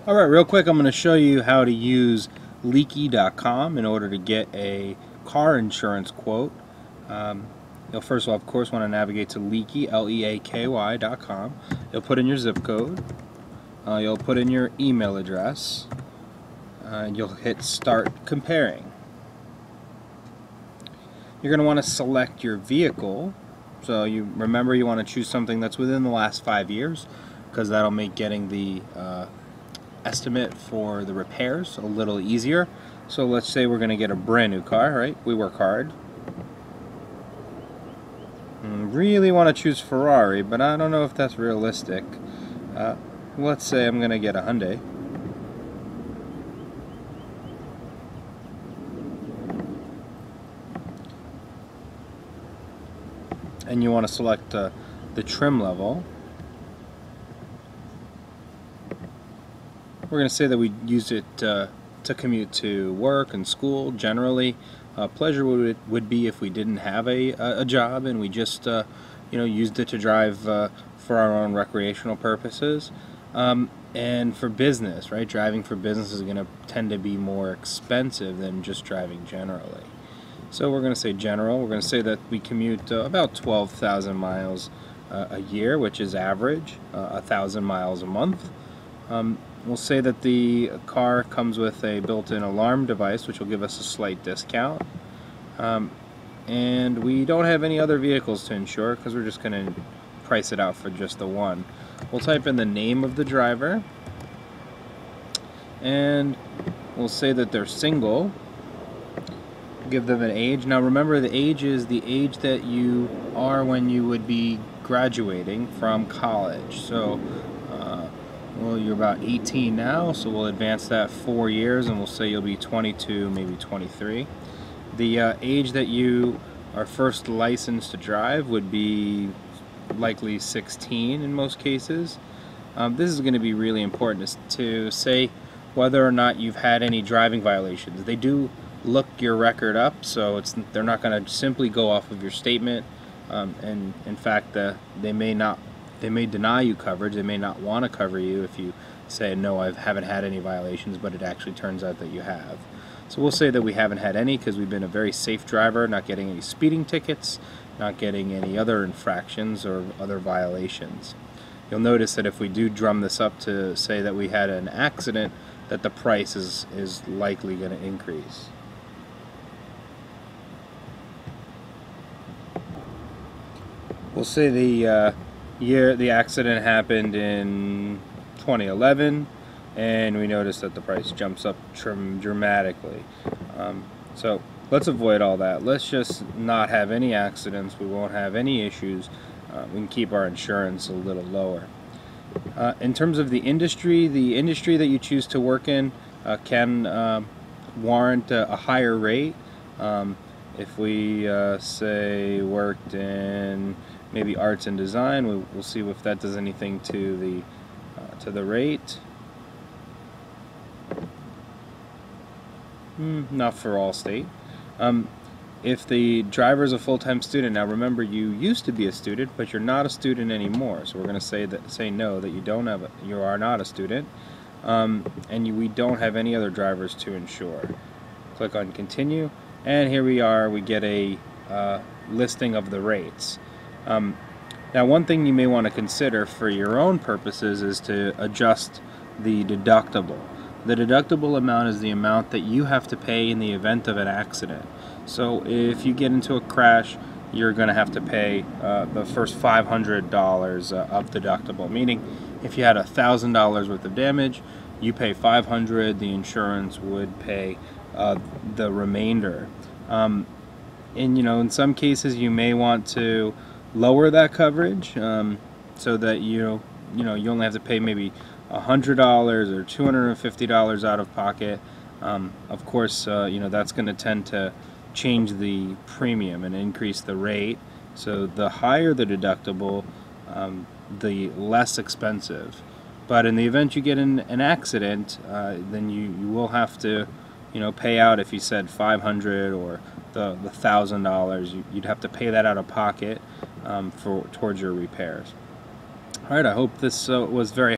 Alright, real quick, I'm going to show you how to use leaky.com in order to get a car insurance quote. You'll first of all, of course, want to navigate to leaky, leaky.com. You'll put in your zip code. You'll put in your email address. And you'll hit Start Comparing. You're going to want to select your vehicle. So you remember you want to choose something that's within the last 5 years, because that'll make getting the estimate for the repairs a little easier. So let's say we're going to get a brand new car, right? We work hard. Really want to choose Ferrari, but I don't know if that's realistic. Let's say I'm going to get a Hyundai. And you want to select the trim level. We're going to say that we use it to commute to work and school generally. Pleasure would be if we didn't have a job and we just used it to drive for our own recreational purposes. And for business, right? Driving for business is going to tend to be more expensive than just driving generally. So we're going to say general. We're going to say that we commute about 12,000 miles a year, which is average, 1,000 miles a month. We'll say that the car comes with a built-in alarm device, which will give us a slight discount. And we don't have any other vehicles to insure because we're just going to price it out for just the one. We'll type in the name of the driver, and we'll say that they're single. Give them an age. Now remember, the age is the age that you are when you would be graduating from college. So well, you're about 18 now, so we'll advance that 4 years and we'll say you'll be 22, maybe 23. The age that you are first licensed to drive would be likely 16 in most cases. This is going to be really important to say whether or not you've had any driving violations. They do look your record up, so they're not going to simply go off of your statement, and in fact they may deny you coverage. They may not want to cover you if you say, no, I haven't had any violations, but it actually turns out that you have. So we'll say that we haven't had any because we've been a very safe driver, not getting any speeding tickets, not getting any other infractions or other violations. You'll notice that if we do drum this up to say that we had an accident, that the price is likely going to increase. We'll say the year the accident happened in 2011, and we notice that the price jumps up dramatically. So let's avoid all that. Let's just not have any accidents. We won't have any issues. We can keep our insurance a little lower. In terms of the industry that you choose to work in can warrant a higher rate. If we say worked in maybe arts and design, we'll see if that does anything to the rate. Not for Allstate. If the driver is a full-time student, now remember, you used to be a student, but you're not a student anymore. So we're going to say no, that you are not a student, and we don't have any other drivers to insure. Click on continue, and here we are. We get a listing of the rates. Now, one thing you may want to consider for your own purposes is to adjust the deductible. The deductible amount is the amount that you have to pay in the event of an accident. So if you get into a crash, you're going to have to pay the first $500 of deductible. Meaning, if you had $1,000 worth of damage, you pay $500. The insurance would pay the remainder. And in some cases, you may want to lower that coverage so that you only have to pay maybe $100 or $250 out of pocket. Of course, that's going to tend to change the premium and increase the rate. So the higher the deductible, the less expensive. But in the event you get in an accident, then you will have to pay out. If you said $500 or the $1,000, you'd have to pay that out of pocket towards your repairs. All right, I hope this was very